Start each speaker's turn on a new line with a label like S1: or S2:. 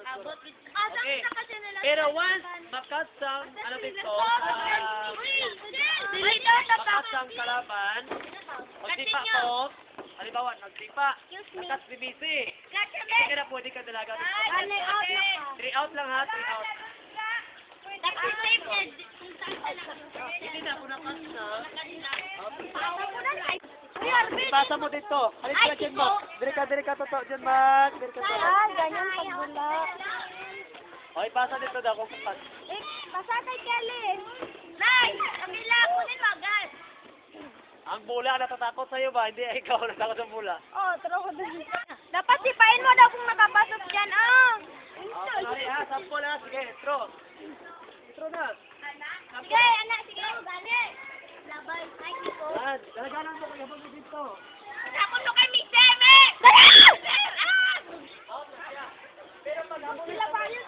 S1: Okay. Pero once makasang, ano dito, makasang kalaban, magsipa ko, halimbawa, magsipa, nakas BBC. Hindi na pwede ka dalaga dito. 3 out lang ha, 3 out. Hindi na, kung nakas na. Ipasa mo dito. Halit ka dyan, Mac. Diri ka, totoo dyan, Mac. Diri ka dyan.
S2: Ganyan pagbula.
S1: O, ipasa dito daw kung kapas.
S2: Basa kay Kelly. Nay, Camila, kunin mo agad.
S1: Ang bula natatakot sa'yo ba? Hindi, ikaw natakot sa bula.
S2: Tara ko dun. Dapat sipain mo daw kung nakapasok dyan,
S1: Sorry ha, sample ha. Sige, throw. Throw na.
S2: Sige, anak, sige. Gani. Labay, ay, ko.
S1: Dalagalan mo kaya mo dito.
S2: Ako no kay Miss Eme.
S1: Pero pag
S2: Sila pa yun,